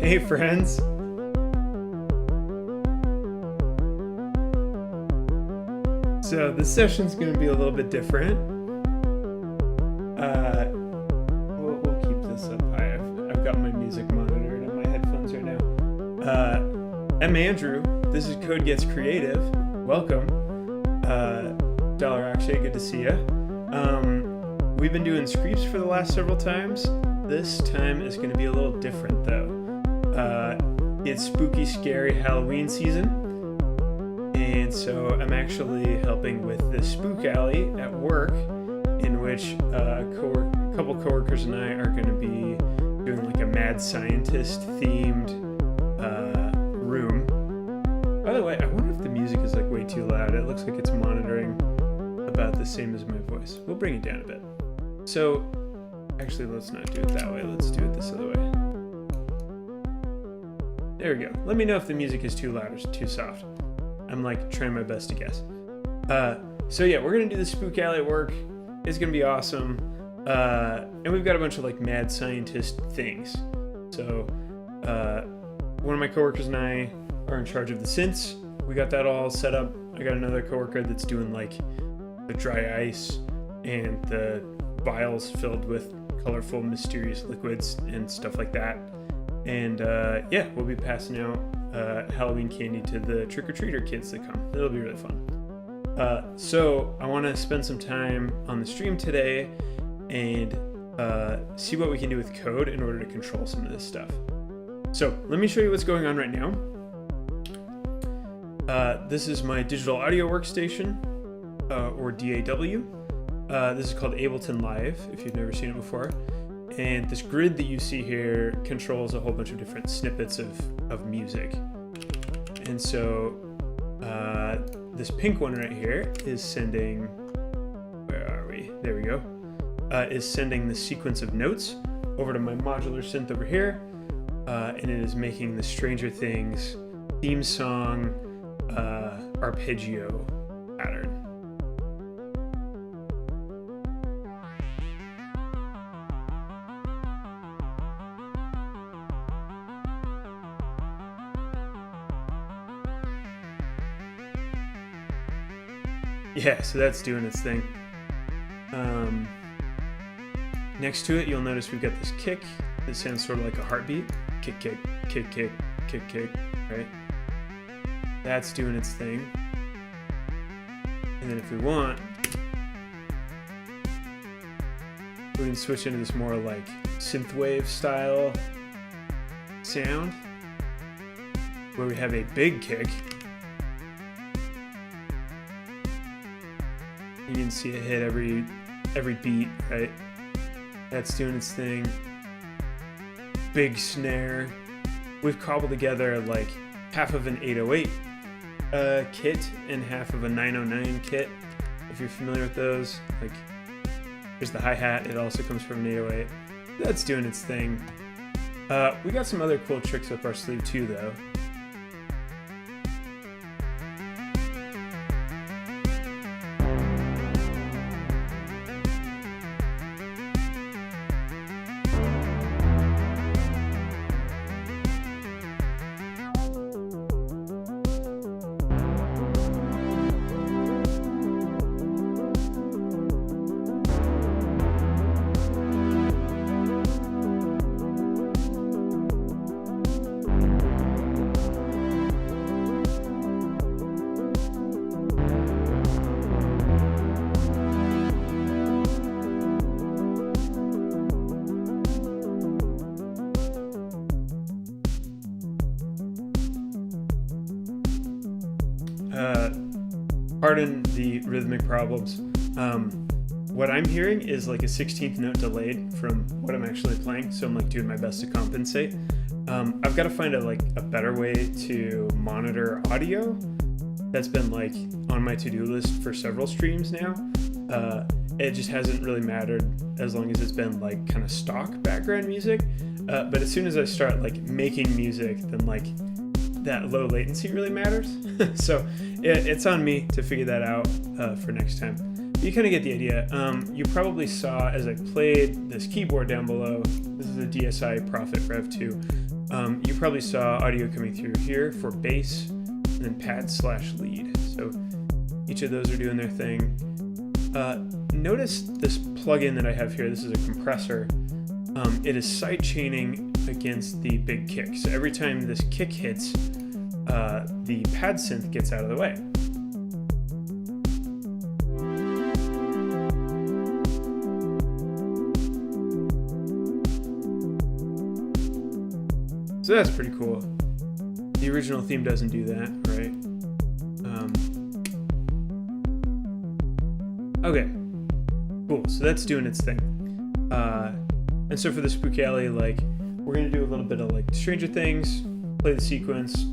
Hey friends! So this session's going to be a little bit different. We'll keep this up high. I've got my music monitored on my headphones right now. I'm Andrew. This is Code Gets Creative. Welcome. Dollar Akshay, good to see ya. We've been doing scripts for the last several times. This time is going to be a little different though. It's spooky, scary Halloween season, and so I'm actually helping with the Spook Alley at work, in which a couple coworkers and I are going to be doing like a mad scientist themed room. By the way, I wonder if the music is like way too loud. It looks like it's monitoring about the same as my voice. We'll bring it down a bit. So actually, let's not do it that way. Let's do it this other way. There we go. Let me know if the music is too loud or too soft. I'm like trying my best to guess. So yeah, we're gonna do the Spook Alley at work. It's gonna be awesome. And we've got a bunch of like mad scientist things. So one of my coworkers and I are in charge of the synths. We got that all set up. I got another coworker that's doing like the dry ice and the vials filled with colorful, mysterious liquids and stuff like that. And yeah, we'll be passing out Halloween candy to the trick-or-treater kids that come. It'll be really fun. So I want to spend some time on the stream today and see what we can do with code in order to control some of this stuff. So let me show you what's going on right now. This is my digital audio workstation, or DAW. This is called Ableton Live, if you've never seen it before. And this grid that you see here controls a whole bunch of different snippets of music. And so this pink one right here is sending, where are we? There we go. Is sending the sequence of notes over to my modular synth over here. And it is making the Stranger Things theme song arpeggio pattern. Yeah, so that's doing its thing. Next to it, you'll notice we've got this kick that sounds sort of like a heartbeat. Kick, kick, kick, kick, kick, kick, right? That's doing its thing. And then if we want, we can switch into this more like synthwave style sound, where we have a big kick. You can see it hit every beat, right? That's doing its thing. Big snare. We've cobbled together like half of an 808 kit and half of a 909 kit, if you're familiar with those. Like, here's the hi-hat. It also comes from an 808. That's doing its thing. We got some other cool tricks up our sleeve too, though. Pardon the rhythmic problems. What I'm hearing is like a 16th note delayed from what I'm actually playing, so I'm like doing my best to compensate. I've got to find a better way to monitor audio. That's been like on my to-do list for several streams now. It just hasn't really mattered as long as it's been like kind of stock background music. But as soon as I start like making music, then like that low latency really matters. So it's on me to figure that out for next time. You kind of get the idea. You probably saw as I played this keyboard down below, this is a DSI Prophet Rev 2. You probably saw audio coming through here for bass and then pad/lead. So each of those are doing their thing. Notice this plugin that I have here. This is a compressor. It is side chaining against the big kick. So every time this kick hits, the pad synth gets out of the way. So that's pretty cool. The original theme doesn't do that, right? Okay, cool. So that's doing its thing. And so for the Spook Alley, like, we're gonna do a little bit of like Stranger Things, play the sequence,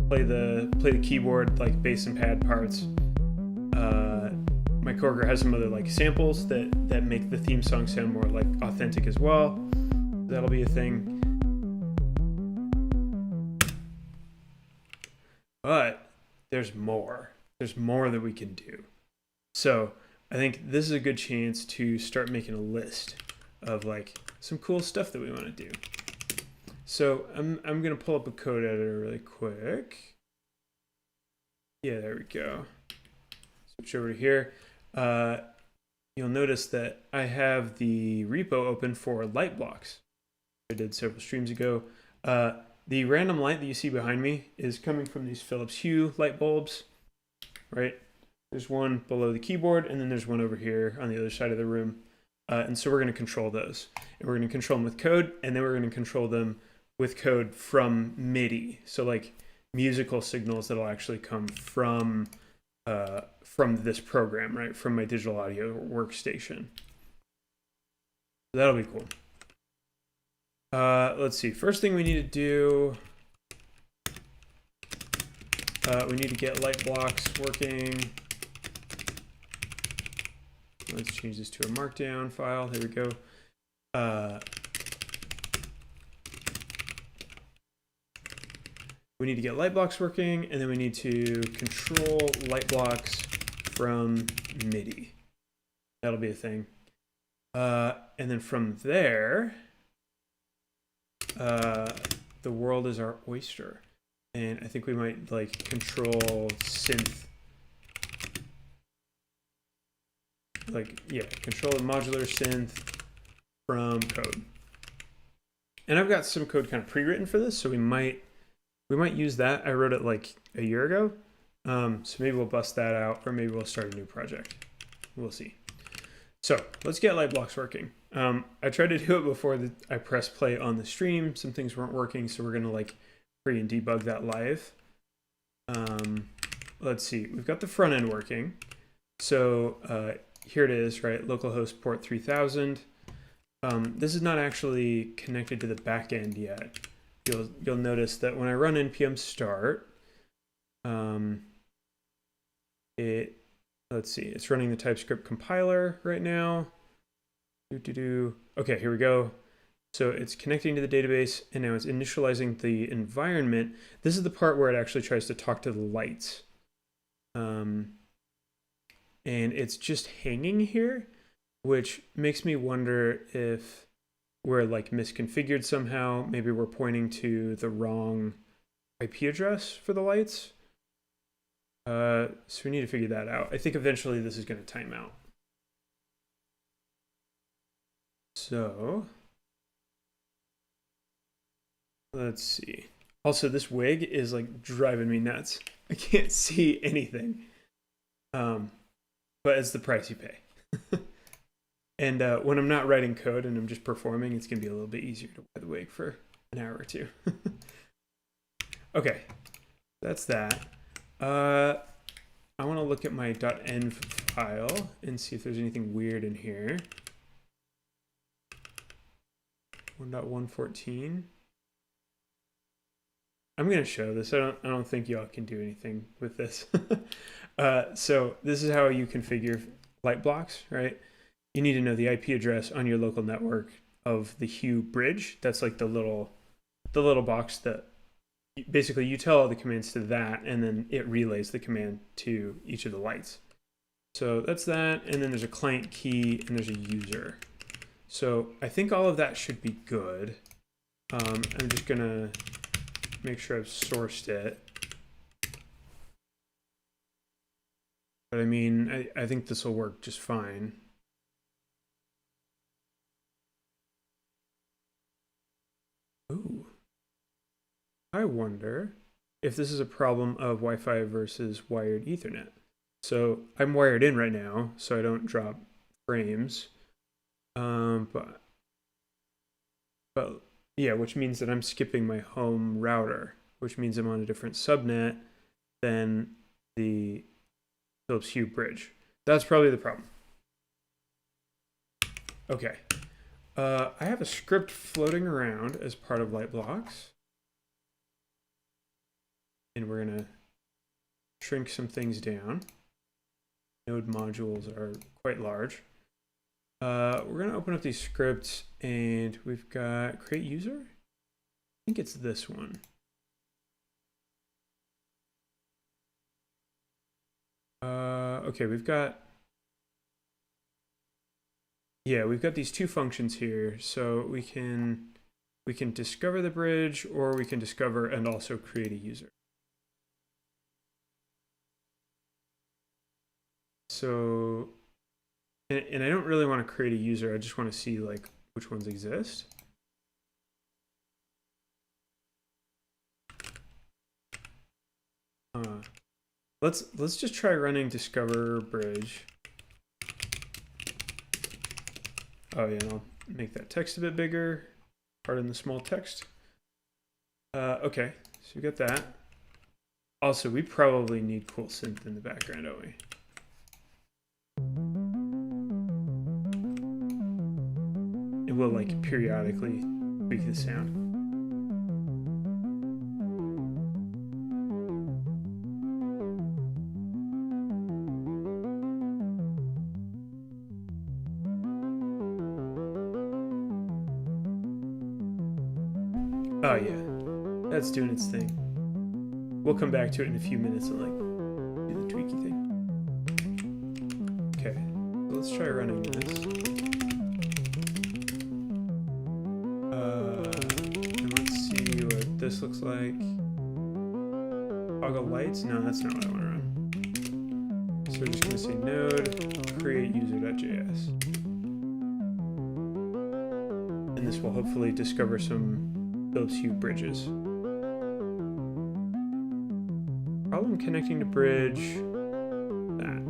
play the keyboard, like bass and pad parts. My coworker has some other like samples that make the theme song sound more like authentic as well. That'll be a thing. But there's more. There's more that we can do. So I think this is a good chance to start making a list of like some cool stuff that we want to do. So I'm gonna pull up a code editor really quick. Yeah, there we go. Switch over to here. You'll notice that I have the repo open for light blocks. I did several streams ago. The random light that you see behind me is coming from these Philips Hue light bulbs, right? There's one below the keyboard, and then there's one over here on the other side of the room. And so we're going to control those. And we're going to control them with code, and then we're going to control them with code from MIDI. So like musical signals that'll actually come from this program, right? From my digital audio workstation. So that'll be cool. Let's see. First thing we need to do, we need to get light blocks working. Let's change this to a markdown file. There we go. We need to get light blocks working, and then we need to control light blocks from MIDI. That'll be a thing. And then from there, the world is our oyster. And I think we might like control synth. Like, yeah, control the modular synth from code. And I've got some code kind of pre-written for this, so we might use that. I wrote it like a year ago. So maybe we'll bust that out, or maybe we'll start a new project. We'll see. So let's get light blocks working. I tried to do it before I pressed play on the stream. Some things weren't working, so we're gonna like pre and debug that live. Let's see, we've got the front end working. So here it is, right? Localhost port 3000. This is not actually connected to the back end yet. You'll notice that when I run npm start, let's see, it's running the TypeScript compiler right now. Okay, here we go. So it's connecting to the database, and now it's initializing the environment. This is the part where it actually tries to talk to the lights. And it's just hanging here, which makes me wonder if we're like misconfigured somehow. Maybe we're pointing to the wrong IP address for the lights. So we need to figure that out. I think eventually this is going to time out. So let's see. Also, this wig is like driving me nuts. I can't see anything. But it's the price you pay. And when I'm not writing code and I'm just performing, it's going to be a little bit easier to wear the wig for an hour or two. Okay, that's that. I want to look at my .env file and see if there's anything weird in here. 1.114. I'm going to show this. I don't think y'all can do anything with this. So this is how you configure light blocks, right? You need to know the IP address on your local network of the Hue Bridge. That's like the little box that basically you tell all the commands to that, and then it relays the command to each of the lights. So that's that, and then there's a client key, and there's a user. So I think all of that should be good. I'm just gonna make sure I've sourced it. But I mean, I think this will work just fine. Ooh. I wonder if this is a problem of Wi-Fi versus wired Ethernet. So I'm wired in right now, so I don't drop frames. But yeah, which means that I'm skipping my home router, which means I'm on a different subnet than the Philips Hue Bridge. That's probably the problem. Okay. I have a script floating around as part of Lightblocks. And we're going to shrink some things down. Node modules are quite large. We're going to open up these scripts, and we've got create user. I think it's this one. Okay, we've got these two functions here. So we can discover the bridge, or we can discover and also create a user. So, and I don't really want to create a user. I just want to see like which ones exist. Let's just try running discover bridge. Oh yeah, and I'll make that text a bit bigger. Pardon the small text. Okay, so we got that. Also, we probably need cool synth in the background, don't we? It will like periodically tweak the sound. Oh yeah, that's doing its thing. We'll come back to it in a few minutes and like do the tweaky thing. Okay, so let's try running this. And let's see what this looks like. Toggle lights? No, that's not what I want to run. So we're just going to say node create user.js. And this will hopefully discover some Philips Hue bridges. Problem connecting to bridge. That.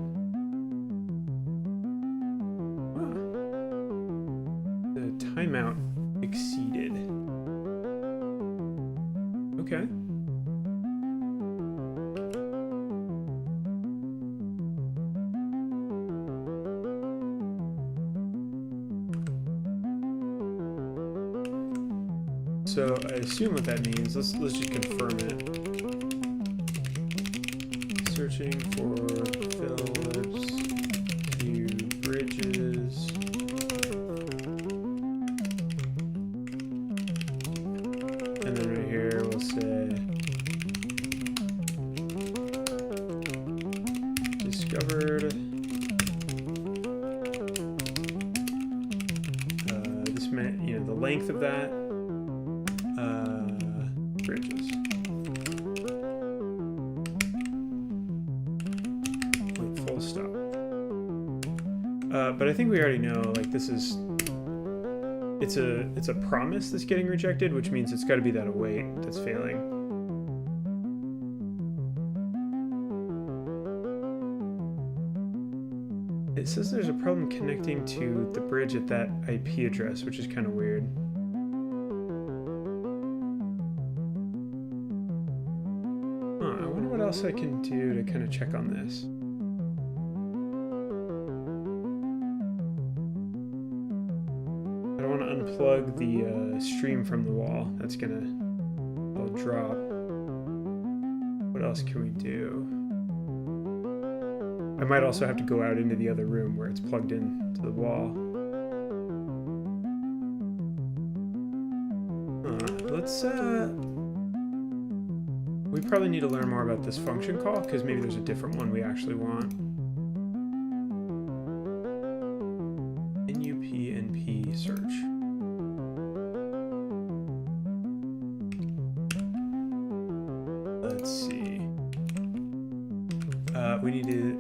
The timeout exceeded. Okay. So I assume what that means. Let's just confirm it. Searching for Philips Hue bridges. And then right here we'll say discovered. This meant, the length of that. Bridges. Wait, full stop. But I think we already know, like, this is, it's a promise that's getting rejected, which means it's got to be that await that's failing. It says there's a problem connecting to the bridge at that IP address, which is kind of weird. What else I can do to kind of check on this? I don't want to unplug the stream from the wall. That's gonna drop. What else can we do? I might also have to go out into the other room where it's plugged in to the wall. Let's we probably need to learn more about this function call, because maybe there's a different one we actually want. We need to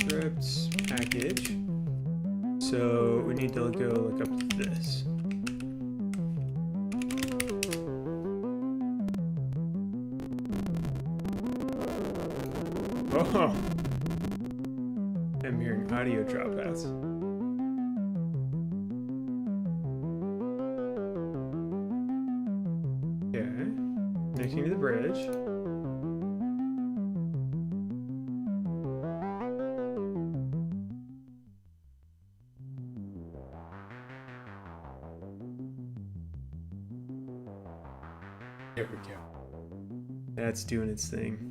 scripts package. So we need to go look up this. Oh, I'm hearing audio dropouts. Okay, connecting to the bridge. There we go. That's doing its thing.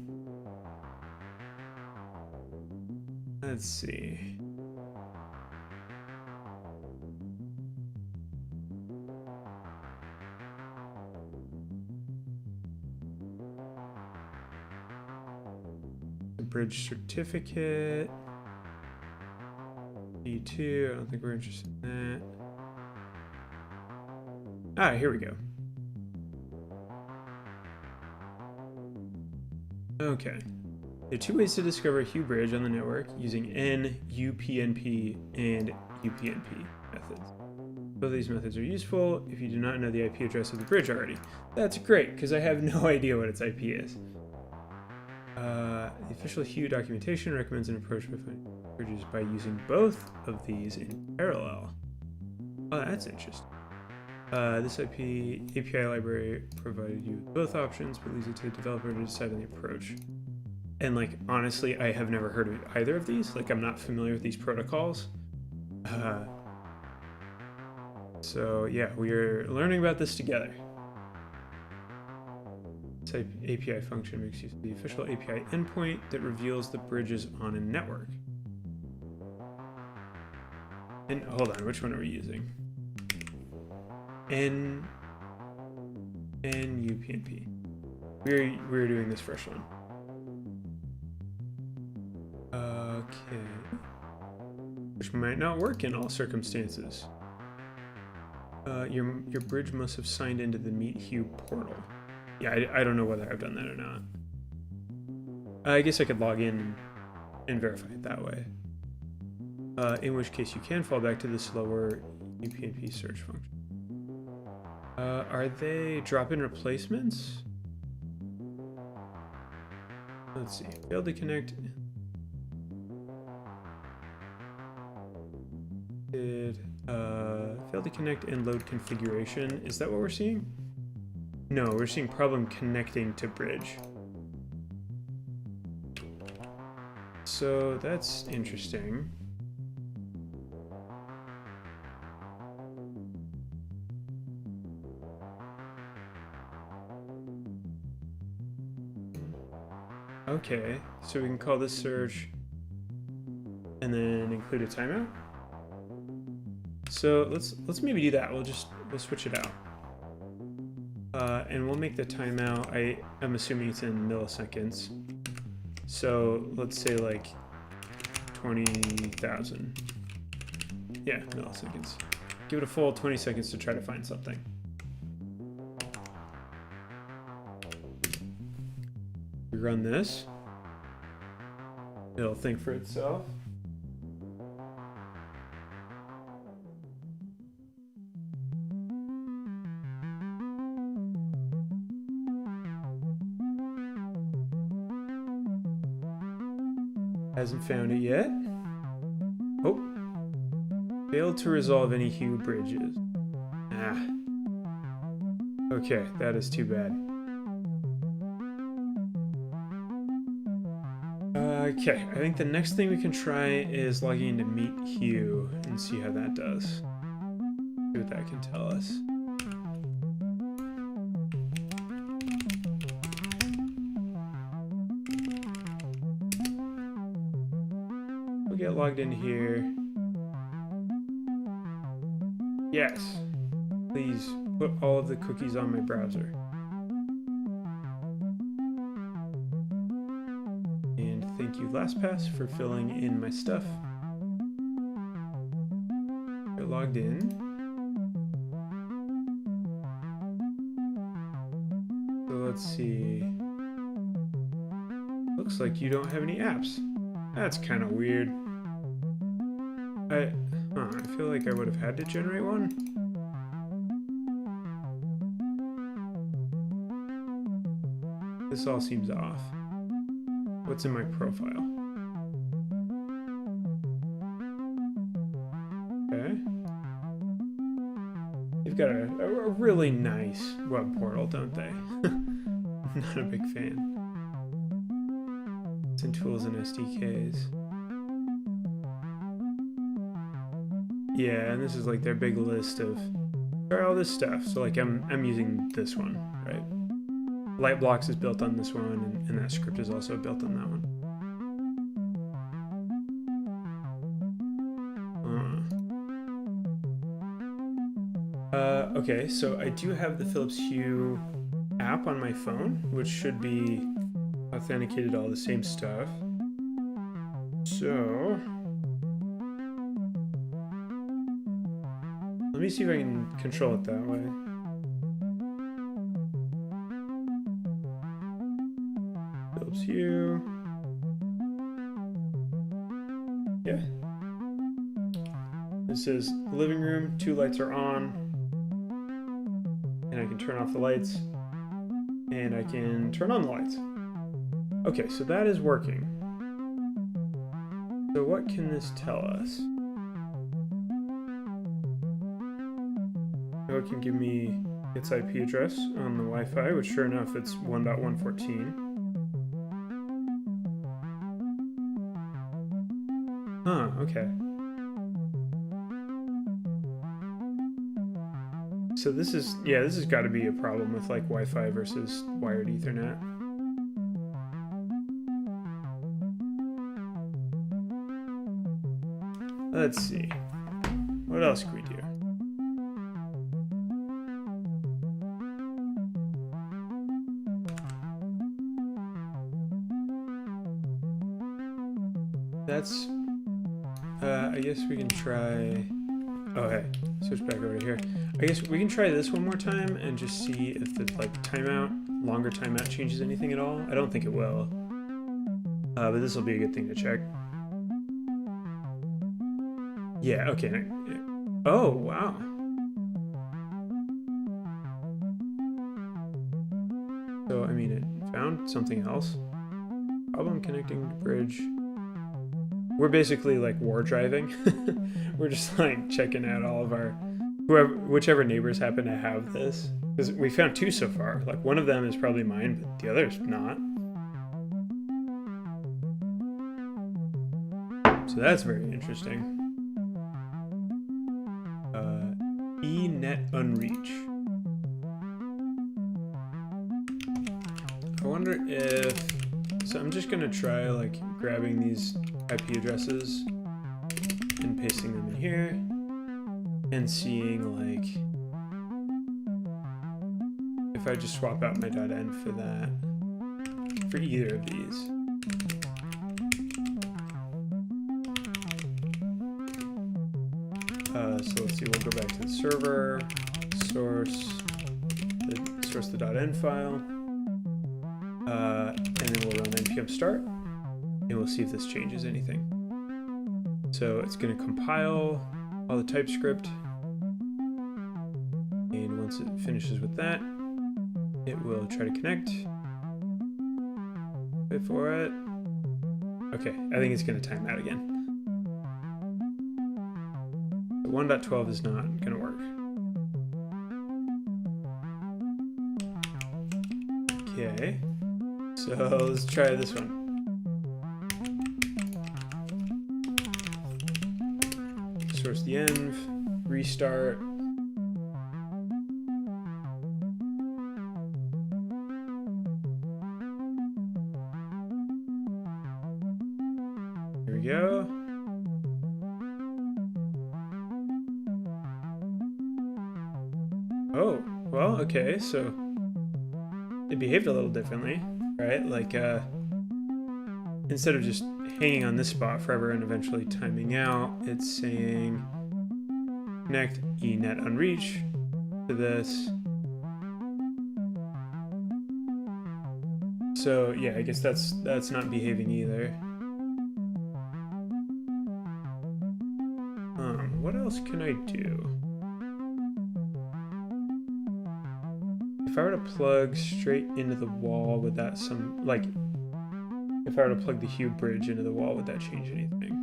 Let's see. The bridge certificate. E2, I don't think we're interested in that. Ah, here we go. Okay. There are two ways to discover Hue Bridge on the network using N, UPnP, and UPnP methods. Both of these methods are useful if you do not know the IP address of the bridge already. That's great, because I have no idea what its IP is. The official Hue documentation recommends an approach by finding bridges by using both of these in parallel. Oh, that's interesting. This API library provided you with both options, but leaves it to the developer to decide on the approach. And like, honestly, I have never heard of either of these. Like, I'm not familiar with these protocols. So yeah, we are learning about this together. Type API function makes use of the official API endpoint that reveals the bridges on a network. And hold on, which one are we using? N UPnP. We're doing this first one. Okay. Which might not work in all circumstances. Your bridge must have signed into the Meet Hue portal. Yeah, I don't know whether I've done that or not. I guess I could log in and verify it that way. In which case you can fall back to the slower UPnP search function. Are they drop-in replacements? Let's see. Failed to connect. Failed to connect and load configuration. Is that what we're seeing? No, we're seeing problem connecting to bridge. So that's interesting. Okay, so we can call this search and then include a timeout. So let's maybe do that. We'll switch it out. And we'll make the timeout, I'm assuming it's in milliseconds. So let's say like 20,000. Yeah, milliseconds. Give it a full 20 seconds to try to find something. We run this. It'll think for itself. Hasn't found it yet. Oh. Failed to resolve any Hue bridges. Ah. Okay, that is too bad. Okay, I think the next thing we can try is logging into Meet Hue and see how that does. See what that can tell us. We'll get logged in here. Yes. Please put all of the cookies on my browser. And thank you, LastPass, for filling in my stuff. We're logged in. So let's see. Looks like you don't have any apps. That's kind of weird. I feel like I would have had to generate one. This all seems off. What's in my profile? Okay. They've got a really nice web portal, don't they? I'm not a big fan. It's in tools and SDKs. Yeah, and this is like their big list of all this stuff. So like I'm using this one, right? Lightblocks is built on this one, and that script is also built on that one. Okay, so I do have the Philips Hue app on my phone, which should be authenticated to all the same stuff. So let me see if I can control it that way. Philips Hue. Yeah. It says living room, 2 lights are on. And I can turn off the lights. And I can turn on the lights. Okay, so that is working. So what can this tell us? Oh, it can give me its IP address on the Wi-Fi, which sure enough, it's 1.114. Huh, okay. So this is, yeah, this has got to be a problem with like Wi-Fi versus wired Ethernet. Let's see. What else can we do? That's, I guess we can try, oh hey, switch back over to here. I guess we can try this one more time and just see if the like longer timeout changes anything at all. I don't think it will, but this will be a good thing to check. Yeah, okay. Oh, wow. So, I mean, it found something else. Problem connecting to bridge. We're basically like war driving. We're just like checking out all of our, whichever neighbors happen to have this. Because we found 2 so far. Like one of them is probably mine, but the other's not. So that's very interesting. Net unreach. I wonder if, so I'm just gonna try like grabbing these IP addresses and pasting them in here and seeing like if I just swap out my .env for that, for either of these. So let's see, we'll go back to the server, source the .env file, and then we'll run npm start, and we'll see if this changes anything. So it's going to compile all the TypeScript, and once it finishes with that, it will try to connect. Wait for it. Okay, I think it's going to time out again. 1.12 is not going to work. Okay, so let's try this one. Source the env, restart. Here we go. Oh, well, okay, so it behaved a little differently, right? Like, instead of just hanging on this spot forever and eventually timing out, it's saying connect enet unreach to this. So yeah, I guess that's not behaving either. What else can I do? If I were to plug straight into the wall, would that if I were to plug the Hue Bridge into the wall, would that change anything?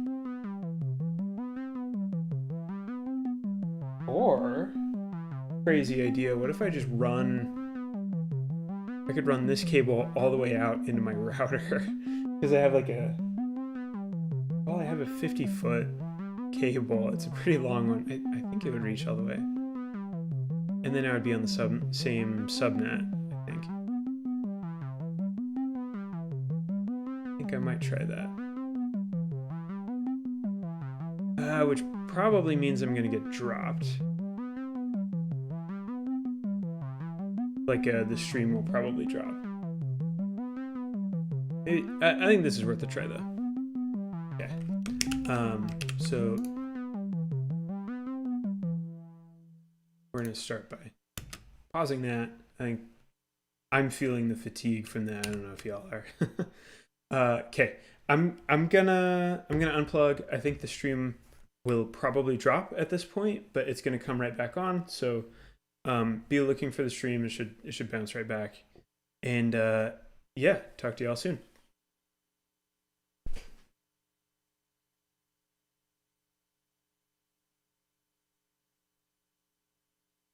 Or, crazy idea, what if I just I could run this cable all the way out into my router, because I have like I have a 50-foot cable. It's a pretty long one. I think it would reach all the way. And then I would be on the same subnet, I think. I think I might try that. Which probably means I'm going to get dropped. Like, the stream will probably drop. I think this is worth a try, though. Okay. So we're going to start by pausing that. I think I'm feeling the fatigue from that. I don't know if y'all are. Okay. I'm gonna unplug. I think the stream will probably drop at this point, but it's going to come right back on. So be looking for the stream. It should bounce right back. And yeah, talk to y'all soon.